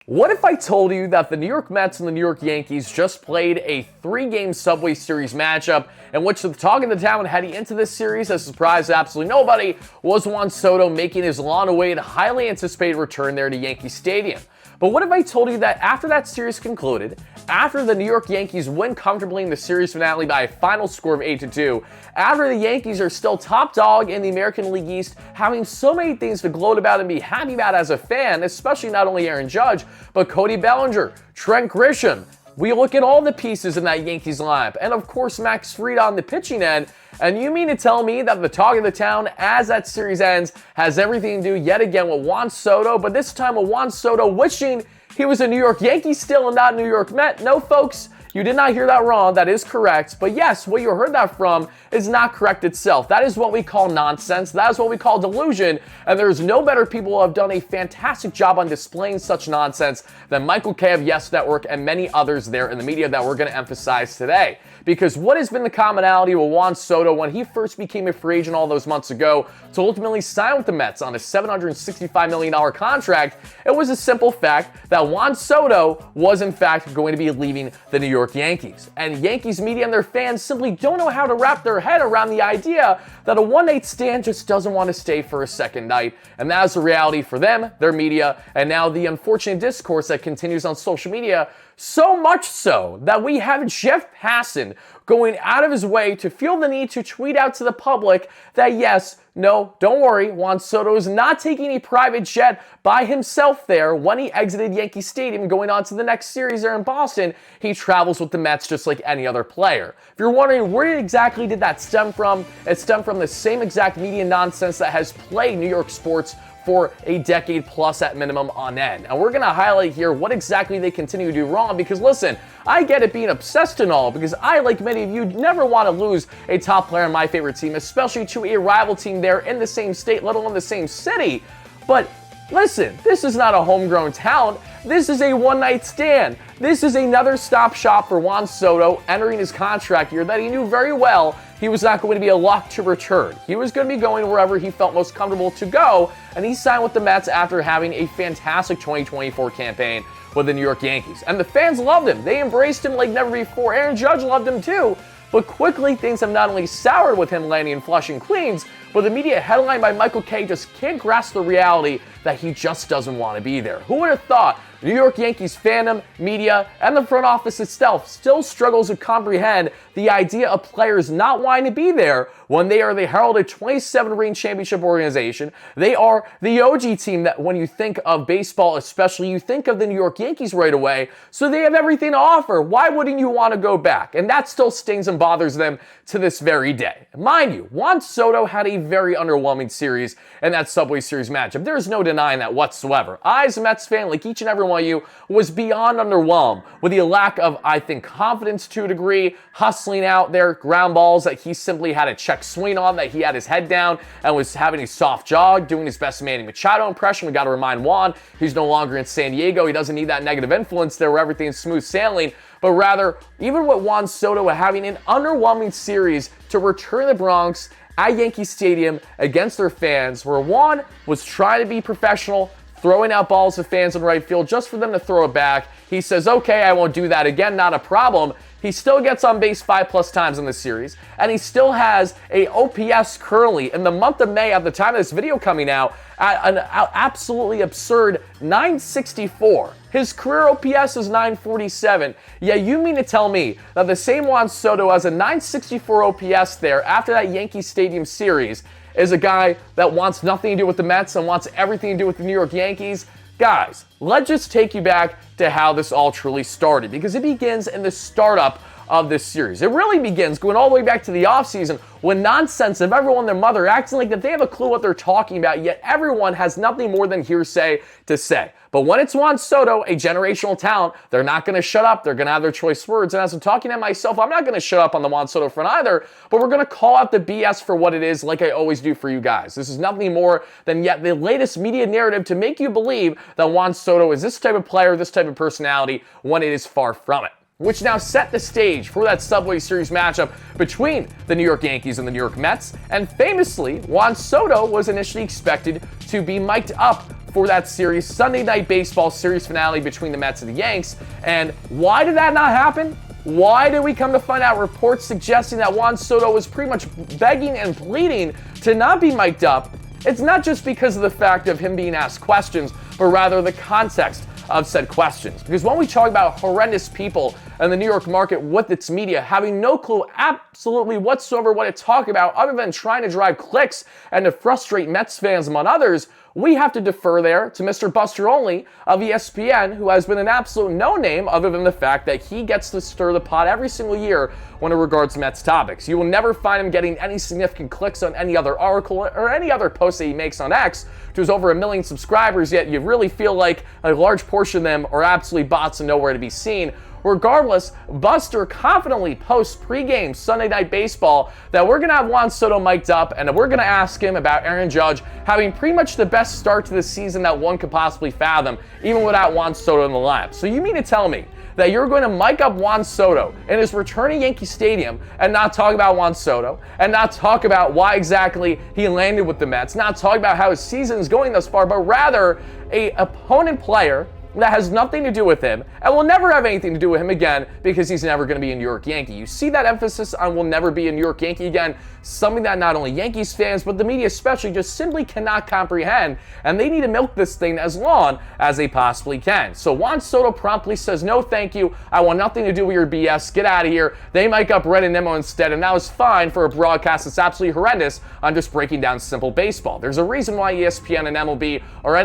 What if I told you that the New York Mets and the New York Yankees just played a 3-game Subway Series matchup in which the talk of the town heading into this series, as a surprise to absolutely nobody, was Juan Soto making his long-awaited, highly anticipated return there to Yankee Stadium. But what if I told you that after that series concluded, after the New York Yankees win comfortably in the series finale by a final score of 8-2, after the Yankees are still top dog in the American League East, having so many things to gloat about and be happy about as a fan, especially not only Aaron Judge, but Cody Bellinger, Trent Grisham. We look at all the pieces in that Yankees lineup, and of course Max Fried on the pitching end, and you mean to tell me that the talk of the town as that series ends has everything to do yet again with Juan Soto, but this time with Juan Soto wishing he was a New York Yankee still and not a New York Met? No, folks, you did not hear that wrong. That is correct. But yes, what you heard that from is not correct itself. That is what we call nonsense. That is what we call delusion. And there's no better people who have done a fantastic job on displaying such nonsense than Michael Kay of Yes Network and many others there in the media that we're going to emphasize today. Because what has been the commonality with Juan Soto when he first became a free agent all those months ago to ultimately sign with the Mets on a $765 million contract? It was a simple fact that Juan Soto was in fact going to be leaving the New York Yankees. And Yankees media and their fans simply don't know how to wrap their head around the idea that a one-night stand just doesn't want to stay for a second night. And that is the reality for them, their media, and now the unfortunate discourse that continues on social media. So much so that we have Jeff Passan going out of his way to feel the need to tweet out to the public that yes, no, don't worry, Juan Soto is not taking a private jet by himself there when he exited Yankee Stadium going on to the next series there in Boston. He travels with the Mets just like any other player. If you're wondering where exactly did that stem from, it stemmed from the same exact media nonsense that has plagued New York sports for a decade plus at minimum on end. And we're going to highlight here what exactly they continue to do wrong, because listen, I get it being obsessed and all, because I, like many of you, never want to lose a top player on my favorite team, especially to a rival team there in the same state, let alone the same city. But listen, this is not a homegrown talent. This is a one-night stand. This is another stop shop for Juan Soto entering his contract year that he knew very well he was not going to be a lock to return. He was going to be going wherever he felt most comfortable to go, and he signed with the Mets after having a fantastic 2024 campaign with the New York Yankees. And the fans loved him. They embraced him like never before. Aaron Judge loved him too. But quickly, things have not only soured with him landing in Flushing, Queens, but the media headlined by Michael Kay just can't grasp the reality that he just doesn't want to be there. Who would have thought New York Yankees fandom, media, and the front office itself still struggles to comprehend the idea of players not wanting to be there when they are the heralded 27-ring championship organization. They are the OG team that when you think of baseball especially, you think of the New York Yankees right away, so they have everything to offer. Why wouldn't you want to go back? And that still stings and bothers them to this very day. Mind you, Juan Soto had a very underwhelming series in that Subway Series matchup. There's no denying that whatsoever. I, as a Mets fan, like each and every one of you, was beyond underwhelmed with the lack of, I think, confidence to a degree, hustling out there, ground balls that he simply had a check swing on, that he had his head down and was having a soft jog, doing his best Manny Machado impression. We got to remind Juan, he's no longer in San Diego. He doesn't need that negative influence there where everything's smooth sailing. But rather, even with Juan Soto having an underwhelming series to return the Bronx at Yankee Stadium against their fans, where Juan was trying to be professional, throwing out balls to fans in right field just for them to throw it back. He says, okay, I won't do that again, not a problem. He still gets on base 5+ times in the series, and he still has a OPS currently in the month of May at the time of this video coming out at an absolutely absurd 964. His career OPS is 947. Yeah, you mean to tell me that the same Juan Soto has a 964 OPS there after that Yankee Stadium series is a guy that wants nothing to do with the Mets and wants everything to do with the New York Yankees? Guys, let's just take you back to how this all truly started, because it begins in the startup of this series. It really begins going all the way back to the offseason when nonsense of everyone and their mother acting like that they have a clue what they're talking about, yet everyone has nothing more than hearsay to say. But when it's Juan Soto, a generational talent, they're not going to shut up. They're going to have their choice words. And as I'm talking to myself, I'm not going to shut up on the Juan Soto front either, but we're going to call out the BS for what it is, like I always do for you guys. This is nothing more than yet the latest media narrative to make you believe that Juan Soto is this type of player, this type of personality, when it is far from it. Which now set the stage for that Subway Series matchup between the New York Yankees and the New York Mets. And famously, Juan Soto was initially expected to be mic'd up for that series, Sunday Night Baseball series finale between the Mets and the Yanks. And why did that not happen? Why did we come to find out reports suggesting that Juan Soto was pretty much begging and pleading to not be mic'd up? It's not just because of the fact of him being asked questions, but rather the context of said questions. Because when we talk about horrendous people in the New York market with its media having no clue absolutely whatsoever what to talk about other than trying to drive clicks and to frustrate Mets fans among others, we have to defer there to Mr. Buster Olney of ESPN, who has been an absolute no-name other than the fact that he gets to stir the pot every single year when it regards Mets topics. You will never find him getting any significant clicks on any other article or any other post that he makes on X, which has over 1 million subscribers, yet you really feel like a large portion of them are absolutely bots and nowhere to be seen. Regardless, Buster confidently posts pregame Sunday Night Baseball that we're going to have Juan Soto mic'd up and we're going to ask him about Aaron Judge having pretty much the best start to the season that one could possibly fathom, even without Juan Soto in the lineup. So you mean to tell me that you're going to mic up Juan Soto in his return to Yankee Stadium and not talk about Juan Soto, and not talk about why exactly he landed with the Mets, not talk about how his season is going thus far, but rather a opponent player that has nothing to do with him and will never have anything to do with him again because he's never going to be a New York Yankee. You see that emphasis on will never be a New York Yankee again, something that not only Yankees fans, but the media especially just simply cannot comprehend, and they need to milk this thing as long as they possibly can. So Juan Soto promptly says, no thank you, I want nothing to do with your BS, get out of here. They mic up WardyNYM instead, and that was fine for a broadcast that's absolutely horrendous on just breaking down simple baseball. There's a reason why ESPN and MLB are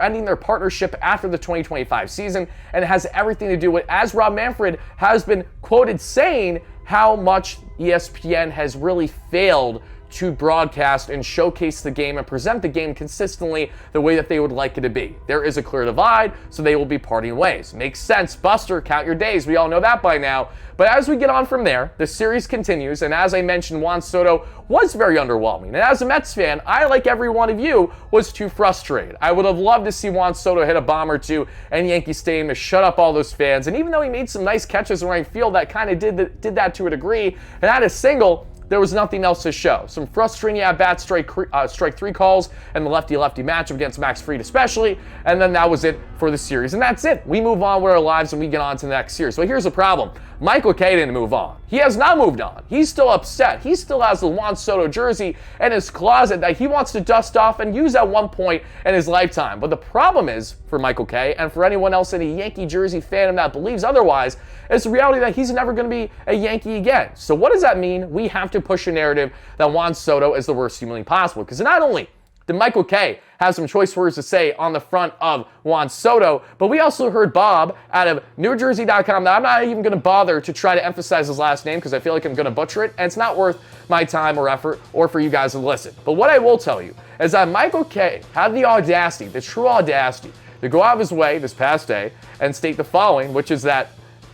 ending their partnership after the 2025 season, and it has everything to do with, as Rob Manfred has been quoted saying, how much ESPN has really failed to broadcast and showcase the game and present the game consistently the way that they would like it to be. There is a clear divide, so they will be parting ways. Makes sense. Buster, count your days. We all know that by now. But as we get on from there, the series continues, and as I mentioned, Juan Soto was very underwhelming. And as a Mets fan, I, like every one of you, was too frustrated. I would have loved to see Juan Soto hit a bomb or two in Yankee Stadium to shut up all those fans. And even though he made some nice catches in right field that kind of did that to a degree, and had a single, there was nothing else to show. Some frustrating at-bat strike 3 calls and the lefty-lefty matchup against Max Fried especially, and then that was it for the series. And that's it. We move on with our lives and we get on to the next series. But here's the problem. Michael Kay didn't move on. He has not moved on. He's still upset. He still has the Juan Soto jersey in his closet that he wants to dust off and use at one point in his lifetime. But the problem is, for Michael Kay, and for anyone else in a Yankee jersey fandom that believes otherwise, is the reality that he's never going to be a Yankee again. So what does that mean? We have to push a narrative that Juan Soto is the worst humanly possible. Because not only did Michael Kay have some choice words to say on the front of Juan Soto, but we also heard Bob out of NewJersey.com that I'm not even going to bother to try to emphasize his last name because I feel like I'm going to butcher it, and it's not worth my time or effort or for you guys to listen. But what I will tell you is that Michael Kay had the audacity, the true audacity, to go out of his way this past day and state the following, which is that,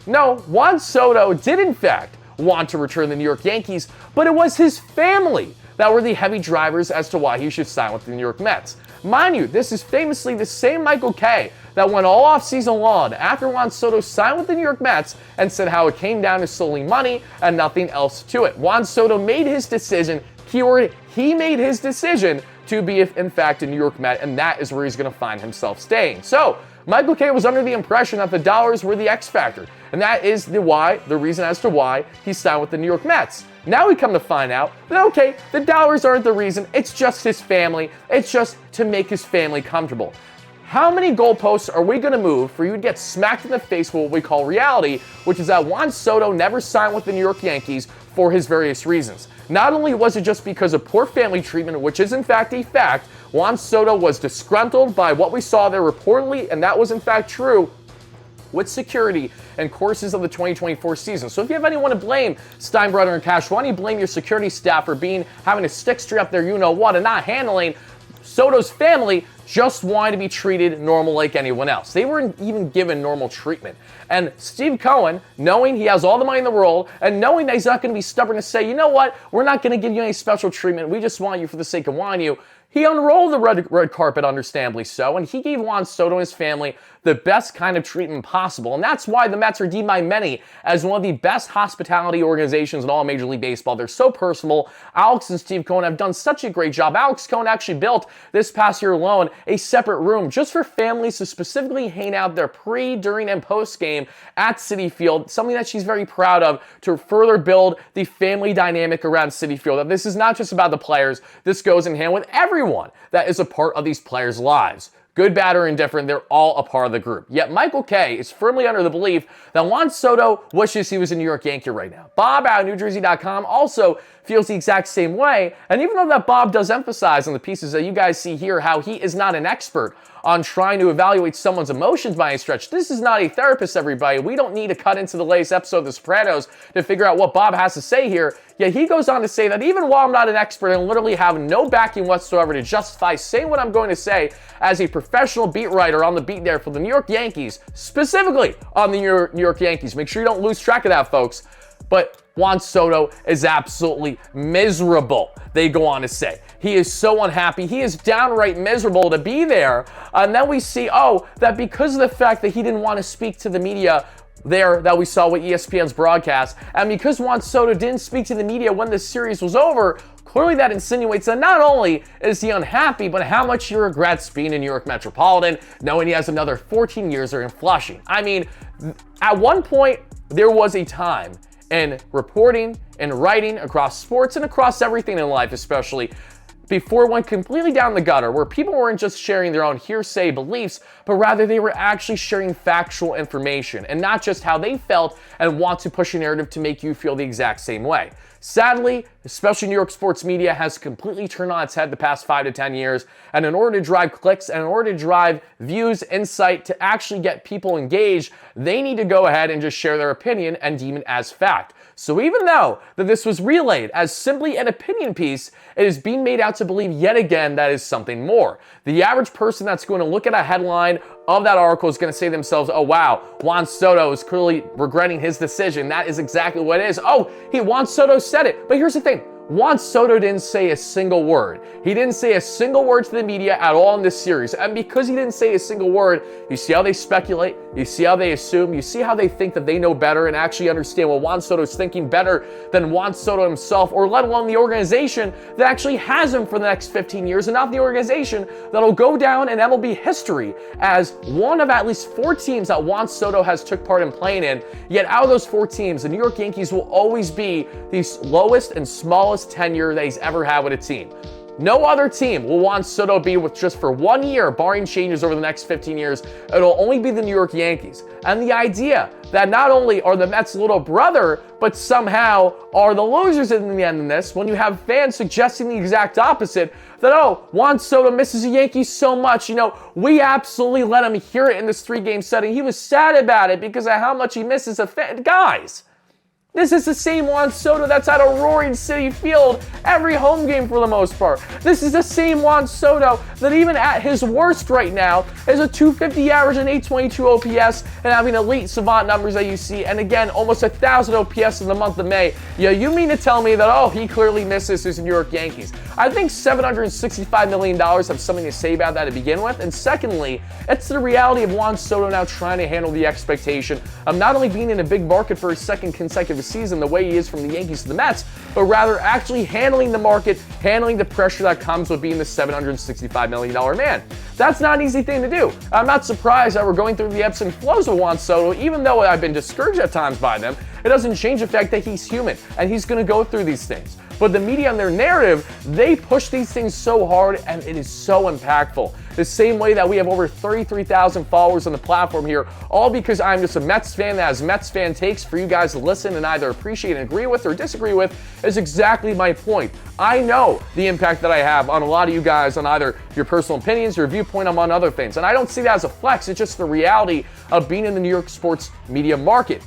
no, Juan Soto did in fact want to return to the New York Yankees, but it was his family that were the heavy drivers as to why he should sign with the New York Mets. Mind you, this is famously the same Michael Kay that went all off-season long after Juan Soto signed with the New York Mets and said how it came down to solely money and nothing else to it. Juan Soto made his decision, keyword, he made his decision to be, in fact, a New York Met, and that is where he's going to find himself staying. So, Michael Kay was under the impression that the dollars were the X factor, and that is the reason as to why he signed with the New York Mets. Now we come to find out that, okay, the dollars aren't the reason, it's just his family, it's just to make his family comfortable. How many goalposts are we going to move for you to get smacked in the face with what we call reality, which is that Juan Soto never signed with the New York Yankees for his various reasons? Not only was it just because of poor family treatment, which is in fact a fact, Juan Soto was disgruntled by what we saw there reportedly, and that was in fact true, with security and courses of the 2024 season. So if you have anyone to blame, Steinbrenner and Cash, why don't you blame your security staff for having a stick straight up there, you know what, and not handling Soto's family just wanted to be treated normal like anyone else. They weren't even given normal treatment. And Steve Cohen, knowing he has all the money in the world and knowing that he's not going to be stubborn to say, you know what, we're not going to give you any special treatment, we just want you for the sake of wanting you, he unrolled the red carpet, understandably so, and he gave Juan Soto and his family the best kind of treatment possible. And that's why the Mets are deemed by many as one of the best hospitality organizations in all Major League Baseball. They're so personal. Alex and Steve Cohen have done such a great job. Alex Cohen actually built, this past year alone, a separate room just for families to specifically hang out there pre, during, and post-game at Citi Field, something that she's very proud of to further build the family dynamic around Citi Field. That this is not just about the players. This goes in hand with everyone that is a part of these players' lives. Good, bad, or indifferent, they're all a part of the group. Yet Michael Kay is firmly under the belief that Juan Soto wishes he was a New York Yankee right now. Bob at NewJersey.com also feels the exact same way. And even though that Bob does emphasize on the pieces that you guys see here how he is not an expert on trying to evaluate someone's emotions by a stretch. This is not a therapist, everybody. We don't need to cut into the latest episode of The Sopranos to figure out what Bob has to say here. Yet he goes on to say that even while I'm not an expert and literally have no backing whatsoever to justify saying what I'm going to say as a professional beat writer on the beat there for the New York Yankees, specifically on the New York Yankees. Make sure you don't lose track of that, folks. But Juan Soto is absolutely miserable, they go on to say. He is so unhappy. He is downright miserable to be there. And then we see, that because of the fact that he didn't want to speak to the media there that we saw with ESPN's broadcast, and because Juan Soto didn't speak to the media when this series was over, clearly that insinuates that not only is he unhappy, but how much he regrets being a New York Metropolitan, knowing he has another 14 years there in Flushing. I mean, at one point, there was a time in reporting and writing across sports and across everything in life, especially before it went completely down the gutter, where people weren't just sharing their own hearsay beliefs, but rather they were actually sharing factual information and not just how they felt and want to push a narrative to make you feel the exact same way. Sadly, especially New York sports media has completely turned on its head the past 5 to 10 years, and in order to drive clicks and in order to drive views, insight, to actually get people engaged, they need to go ahead and just share their opinion and deem it as fact. So even though that this was relayed as simply an opinion piece, it is being made out to believe yet again that is something more. The average person that's going to look at a headline of that article is going to say to themselves, oh wow, Juan Soto is clearly regretting his decision. That is exactly what it is. Juan Soto said it. But here's the thing. Juan Soto didn't say a single word. He didn't say a single word to the media at all in this series. And because he didn't say a single word, you see how they speculate, you see how they assume, you see how they think that they know better and actually understand what Juan Soto's thinking better than Juan Soto himself, or let alone the organization that actually has him for the next 15 years, and not the organization that'll go down in MLB history as one of at least 4 teams that Juan Soto has took part in playing in. Yet out of those 4 teams, the New York Yankees will always be the lowest and smallest tenure that he's ever had with a team. No other team will Juan Soto be with just for 1 year, barring changes over the next 15 years. It'll only be the New York Yankees. And the idea that not only are the Mets' little brother, but somehow are the losers in the end of this, when you have fans suggesting the exact opposite, that, Juan Soto misses the Yankees so much, we absolutely let him hear it in this 3-game setting. He was sad about it because of how much he misses a fan. Guys, this is the same Juan Soto that's at a roaring Citi Field every home game for the most part. This is the same Juan Soto that even at his worst right now is a 250 average and 822 OPS and having elite savant numbers that you see. And again, almost 1,000 OPS in the month of May. Yeah, you mean to tell me that, he clearly misses his New York Yankees. I think $765 million have something to say about that to begin with. And secondly, it's the reality of Juan Soto now trying to handle the expectation of not only being in a big market for his second consecutive season the way he is from the Yankees to the Mets, but rather actually handling the market, handling the pressure that comes with being the $765 million man. That's not an easy thing to do. I'm not surprised that we're going through the ebbs and flows with Juan Soto, even though I've been discouraged at times by them. It doesn't change the fact that he's human and he's going to go through these things. But the media and their narrative, they push these things so hard and it is so impactful. The same way that we have over 33,000 followers on the platform here, all because I'm just a Mets fan that has Mets fan takes for you guys to listen and either appreciate and agree with or disagree with, is exactly my point. I know the impact that I have on a lot of you guys on either your personal opinions, your viewpoint, among other things. And I don't see that as a flex, it's just the reality of being in the New York sports media market.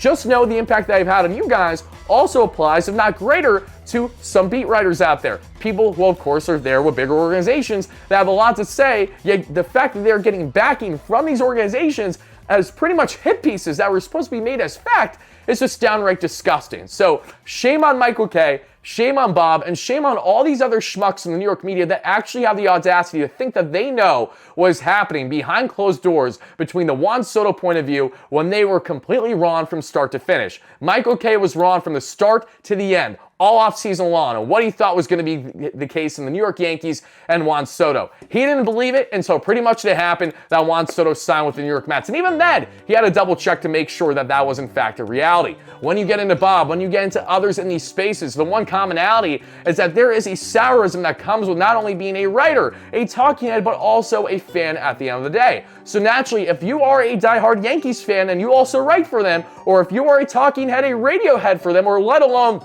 Just know the impact that I've had on you guys also applies, if not greater, to some beat writers out there. People who, of course, are there with bigger organizations that have a lot to say, yet the fact that they're getting backing from these organizations as pretty much hit pieces that were supposed to be made as fact is just downright disgusting. So shame on Michael Kay, shame on Bob, and shame on all these other schmucks in the New York media that actually have the audacity to think that they know what is happening behind closed doors between the Juan Soto point of view when they were completely wrong from start to finish. Michael Kay was wrong from the start to the end, all offseason long, and what he thought was going to be the case in the New York Yankees and Juan Soto. He didn't believe it until pretty much it happened that Juan Soto signed with the New York Mets. And even then, he had to double check to make sure that that was in fact a reality. When you get into Bob, when you get into others in these spaces, the one commonality is that there is a sourism that comes with not only being a writer, a talking head, but also a fan at the end of the day. So naturally, if you are a diehard Yankees fan and you also write for them, or if you are a talking head, a radio head for them, or let alone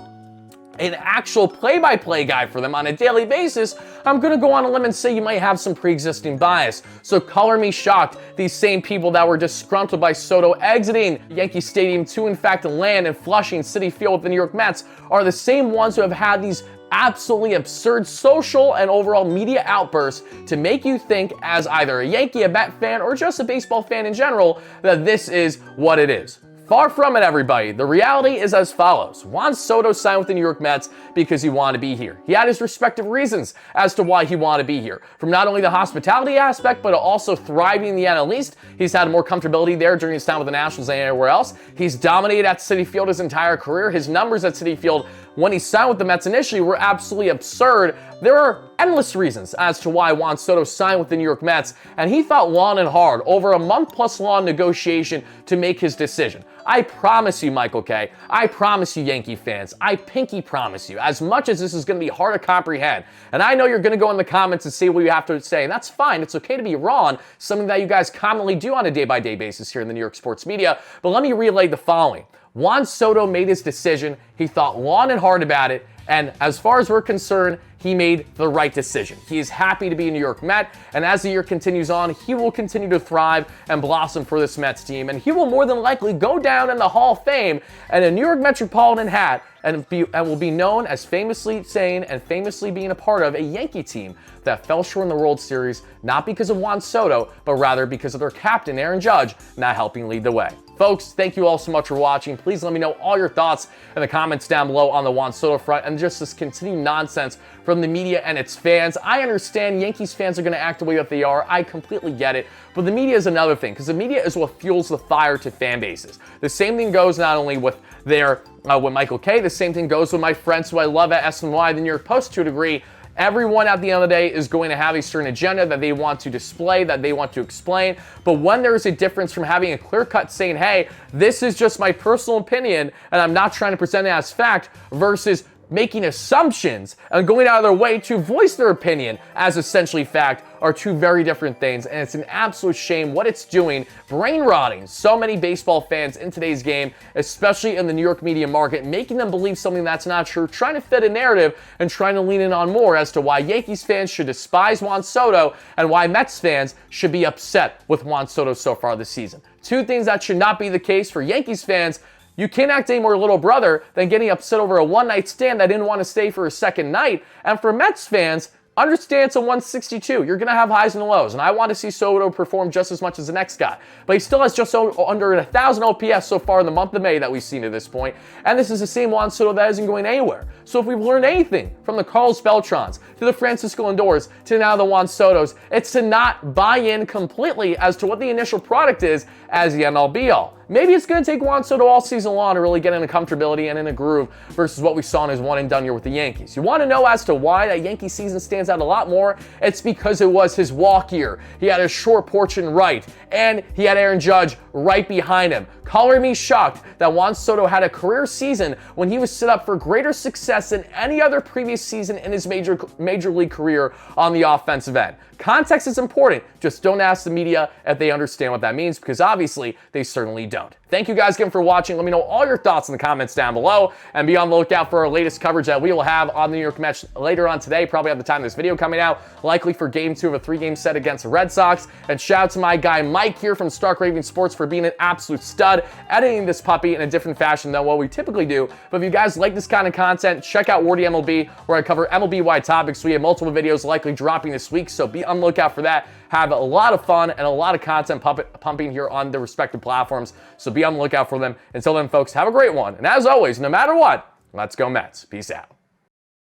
an actual play-by-play guy for them on a daily basis, I'm going to go on a limb and say you might have some pre-existing bias. So color me shocked, these same people that were disgruntled by Soto exiting Yankee Stadium to in fact land in Flushing City Field with the New York Mets are the same ones who have had these absolutely absurd social and overall media outbursts to make you think, as either a Yankee, a Met fan, or just a baseball fan in general, that this is what it is. Far from it, everybody. The reality is as follows. Juan Soto signed with the New York Mets because he wanted to be here. He had his respective reasons as to why he wanted to be here. From not only the hospitality aspect, but also thriving in the NL East. He's had more comfortability there during his time with the Nationals than anywhere else. He's dominated at Citi Field his entire career. His numbers at Citi Field when he signed with the Mets initially were absolutely absurd. There are endless reasons as to why Juan Soto signed with the New York Mets, and he thought long and hard over a month-plus long negotiation to make his decision. I promise you, Michael Kay, I promise you, Yankee fans, I pinky promise you, as much as this is going to be hard to comprehend, and I know you're going to go in the comments and say what you have to say, and that's fine. It's okay to be wrong, something that you guys commonly do on a day-by-day basis here in the New York sports media, but let me relay the following. Juan Soto made his decision. He thought long and hard about it, and as far as we're concerned, he made the right decision. He is happy to be a New York Met, and as the year continues on, he will continue to thrive and blossom for this Mets team, and he will more than likely go down in the Hall of Fame in a New York Metropolitan hat and will be known as famously saying and famously being a part of a Yankee team that fell short in the World Series, not because of Juan Soto, but rather because of their captain, Aaron Judge, not helping lead the way. Folks, thank you all so much for watching. Please let me know all your thoughts in the comments down below on the Juan Soto front and just this continued nonsense from the media and its fans. I understand Yankees fans are going to act the way that they are. I completely get it. But the media is another thing, because the media is what fuels the fire to fan bases. The same thing goes not only with with Michael Kay, the same thing goes with my friends who I love at SNY, the New York Post, to a degree. Everyone at the end of the day is going to have a certain agenda that they want to display, that they want to explain. But when there is a difference from having a clear cut saying, hey, this is just my personal opinion and I'm not trying to present it as fact, versus making assumptions and going out of their way to voice their opinion as essentially fact, are two very different things, and it's an absolute shame what it's doing, brain rotting so many baseball fans in today's game, especially in the New York media market, making them believe something that's not true, trying to fit a narrative and trying to lean in on more as to why Yankees fans should despise Juan Soto and why Mets fans should be upset with Juan Soto so far this season. Two things that should not be the case for Yankees fans. You can't act any more little brother than getting upset over a one-night stand that didn't want to stay for a second night. And for Mets fans, understand it's a 162. You're going to have highs and lows, and I want to see Soto perform just as much as the next guy. But he still has just under 1,000 OPS so far in the month of May that we've seen to this point, and this is the same Juan Soto that isn't going anywhere. So if we've learned anything from the Carlos Beltrans to the Francisco Lindors to now the Juan Sotos, it's to not buy in completely as to what the initial product is as the end-all be-all. Maybe it's going to take Juan Soto all season long to really get into comfortability and in a groove versus what we saw in his one-and-done year with the Yankees. You want to know as to why that Yankee season stands out a lot more? It's because it was his walk year. He had a short porch and right, and he had Aaron Judge right behind him. Color me shocked that Juan Soto had a career season when he was set up for greater success than any other previous season in his major league career on the offensive end. Context is important. Just don't ask the media if they understand what that means, because obviously they certainly don't. Thank you guys again for watching. Let me know all your thoughts in the comments down below, and be on the lookout for our latest coverage that we will have on the New York Mets later on today, probably at the time of this video coming out, likely for Game 2 of a 3-game set against the Red Sox. And shout out to my guy Mike here from Stark Raving Sports for being an absolute stud, editing this puppy in a different fashion than what we typically do. But if you guys like this kind of content, check out WardyNYM, where I cover MLB-wide topics. We have multiple videos likely dropping this week, so be on the lookout for that. Have a lot of fun and a lot of content pumping here on the respective platforms, so be on the lookout for them. Until then, folks, have a great one. And as always, no matter what, let's go Mets. Peace out.